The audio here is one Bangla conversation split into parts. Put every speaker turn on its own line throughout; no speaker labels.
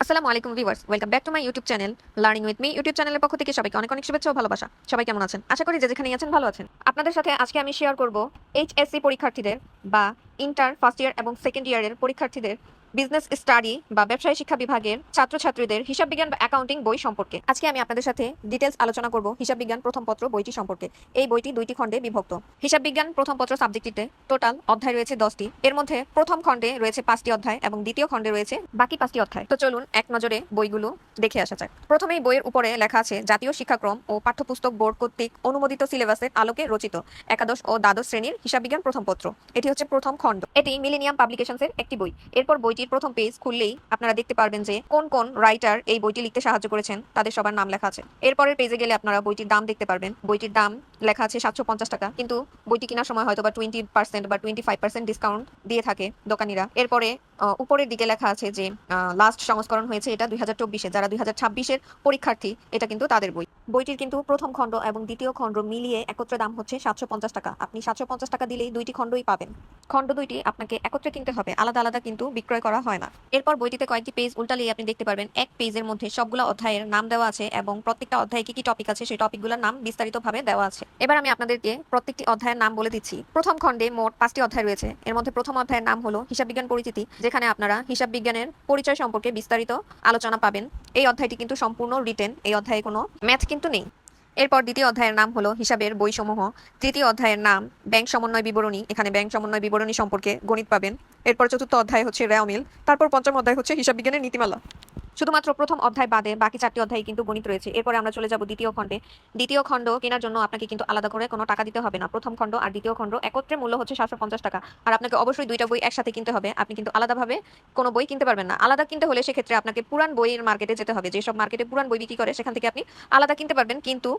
আসসালামু আলাইকুম viewers, welcome back to my YouTube channel learning with me. YouTube চ্যানেলের পক্ষ থেকে সবাইকে অনেক অনেক শুভেচ্ছা ও ভালোবাসা। সবাই কেমন আছেন? আশা করি যে যেখানেই আছেন ভালো আছেন। আপনাদের সাথে আজকে আমি শেয়ার করব এইচএসসি পরীক্ষার্থীদের বা ইন্টার ফার্স্ট ইয়ার এবং সেকেন্ড ইয়ারের পরীক্ষার্থীদের বিজনেস স্টাডি বা ব্যবসায় শিক্ষা বিভাগের ছাত্রছাত্রীদের হিসাব বিজ্ঞান বা অ্যাকাউন্টিং বই সম্পর্কে। আজকে আমি আপনাদের সাথে ডিটেলস আলোচনা করব হিসাব বিজ্ঞান প্রথম পত্র বইটি সম্পর্কে। এই বইটি দুইটি খণ্ডে বিভক্ত। হিসাব বিজ্ঞান প্রথম পত্র সাবজেক্টটিতে টোটাল অধ্যায় রয়েছে 10টি। এর মধ্যে প্রথম খণ্ডে রয়েছে 5টি অধ্যায় এবং দ্বিতীয় খণ্ডে রয়েছে বাকি 5টি অধ্যায়। তো চলুন এক নজরে বইগুলো দেখে আসা যাক। প্রথমেই বইয়ের উপরে লেখা আছে জাতীয় শিক্ষাক্রম ও পাঠ্যপুস্তক বোর্ড কর্তৃক অনুমোদিত সিলেবাসের আলোকে রচিত একাদশ ও দ্বাদশ শ্রেণীর হিসাব বিজ্ঞান প্রথম পত্র। এটি হচ্ছে প্রথম খণ্ড। এটি মিলেনিয়াম পাবলিকেশনসের একটি বই। এরপর বইটির প্রথম পেজ খুললেই আপনারা দেখতে পারবেন যে কোন কোন রাইটার এই বইটি লিখতে সাহায্য করেছেন তাদের সবার নাম লেখা আছে। এরপরের পেজে গেলে আপনারা বইটির দাম দেখতে পারবেন। বইটির দাম লেখা আছে 750 টাকা, কিন্তু বইটি কেনার সময় হয়তো বা 20% বা 25% ডিসকাউন্ট দিয়ে থাকে দোকানিরা। এরপরে উপরের দিকে লেখা আছে যে লাস্ট সংস্করণ হয়েছে এটা 2024-এ। যারা 2026-এর পরীক্ষার্থী এটা কিন্তু তাদের বই। বইটির কিন্তু প্রথম খণ্ড এবং দ্বিতীয় খণ্ড মিলিয়ে একত্রে দাম হচ্ছে 750 টাকা। আপনি 750 টাকা দিলেই দুইটি খণ্ডই পাবেন। খণ্ড দুইটি আপনাকে একত্রে কিনতে হবে, আলাদা আলাদা কিন্তু বিক্রয় করা হয় না। এরপর বইটিতে কয়েকটি পেজ উল্টালেই আপনি দেখতে পারবেন এক পেজের মধ্যে সবগুলো অধ্যায়ের নাম দেওয়া আছে এবং প্রত্যেকটা অধ্যায়ে কি কি টপিক আছে সেই টপিকগুলোর নাম বিস্তারিতভাবে দেওয়া আছে। এবার আমি আপনাদেরকে প্রত্যেকটি অধ্যায়ের নাম বলে দিচ্ছি। প্রথম খণ্ডে মোট 5টি অধ্যায় রয়েছে। এর মধ্যে প্রথম অধ্যায়ের নাম হলো হিসাব বিজ্ঞান পরিচিতি, যেখানে আপনারা হিসাব বিজ্ঞানের পরিচয় সম্পর্কে বিস্তারিত আলোচনা পাবেন। এই অধ্যায়টি কিন্তু সম্পূর্ণ রিটেন, এই অধ্যায়ে কোনো ম্যাথ কিন্তু নেই। এরপর দ্বিতীয় অধ্যায়ের নাম হলো হিসাবের বইসমূহ। তৃতীয় অধ্যায়ের নাম ব্যাংক সমন্বয় বিবরণী, এখানে ব্যাংক সমন্বয় বিবরণী সম্পর্কে গণিত পাবেন। এরপর চতুর্থ অধ্যায় হচ্ছে রেওমিল। তারপর পঞ্চম অধ্যায় হচ্ছে হিসাব বিজ্ঞানের নীতিমালা। শুধুমাত্র প্রথম অধ্যায় বাদে বাকি 4টি অধ্যায় কিন্তু গণিত রয়েছে। এরপরে আমরা চলে যাব দ্বিতীয় খণ্ডে। দ্বিতীয় খণ্ড কেনার জন্য আপনাকে কিন্তু আলাদা করে কোনো টাকা দিতে হবে না। প্রথম খণ্ড আর দ্বিতীয় খণ্ড একত্রে মূল্য হচ্ছে 750 টাকা। আর আপনাকে অবশ্যই দুইটা বই একসাথে কিনতে হবে। আপনি কিন্তু আলাদাভাবে কোনো বই কিনতে পারবেন না। আলাদা কিনতে হলে সেক্ষেত্রে আপনাকে পুরান বইয়ের মার্কেটে যেতে হবে। যেসব মার্কেটে পুরান বই বিক্রি করে সেখান থেকে আপনি আলাদা কিনতে পারবেন, কিন্তু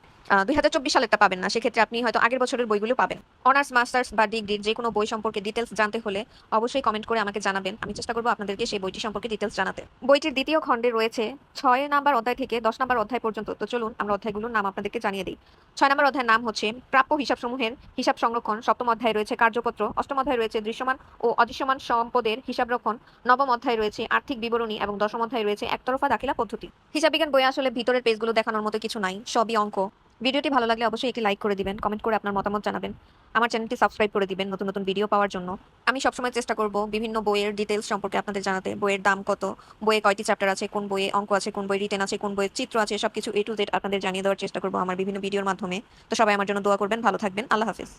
2024 সালেরটা পাবেন না। সেক্ষেত্রে আপনি হয়তো আগের বছরের বইগুলো পাবেন। অনার্স, মাস্টার্স বা ডিগ্রির যে কোনো বই সম্পর্কে ডিটেলস জানতে হলে অবশ্যই কমেন্ট করে আমাকে জানাবেন। আমি চেষ্টা করবো আপনাদেরকে সেই বইটি সম্পর্কে ডিটেলস জানাতে। বইটির দ্বিতীয় খণ্ডে রয়েছে 6 নাম্বার অধ্যায় থেকে 10 নাম্বার অধ্যায় পর্যন্ত। তো চলুন আমরা অধ্যায়গুলোর নাম আপনাদেরকে জানিয়ে দিই। 6 নাম্বার অধ্যায়ের নাম হচ্ছে প্রাপ্য হিসাবসমূহের হিসাব সংরক্ষণ। সপ্তম অধ্যায় রয়েছে কার্যপত্র। অষ্টম অধ্যায় রয়েছে দৃশ্যমান ও অদৃশ্যমান সম্পদের হিসাব রক্ষণ। নবম অধ্যায় রয়েছে আর্থিক বিবরণী এবং দশম অধ্যায় রয়েছে একতরফা দাখিলা পদ্ধতি। হিসাব বিজ্ঞান বইয়ে আসলে ভিতরের পেজগুলো দেখানোর মতো কিছু নাই, সবই অঙ্ক। ভিডিওটি ভালো লাগলে অবশ্যই একটি লাইক করে দিবেন, কমেন্ট করে আপনার মতামত জানাবেন। আমার চ্যানেলটি সাবস্ক্রাইব করে দিবেন নতুন নতুন ভিডিও পাওয়ার জন্য। আমি সবসময় চেষ্টা করব বিভিন্ন বইয়ের ডিটেলস সম্পর্কে আপনাদের জানাতে। বইয়ের দাম কত, বইয়ে কয়টি চ্যাপ্টার আছে, কোন বইয়ে অঙ্ক আছে, কোন বই রিটেন আছে, কোন বইয়ের চিত্র আছে, সবকিছু A to Z আপনাদের জানিয়ে দেওয়ার চেষ্টা করব আমার বিভিন্ন ভিডিওর মাধ্যমে। তো সবাই আমার জন্য দোয়া করবেন, ভালো থাকবেন। আল্লাহ হাফেজ।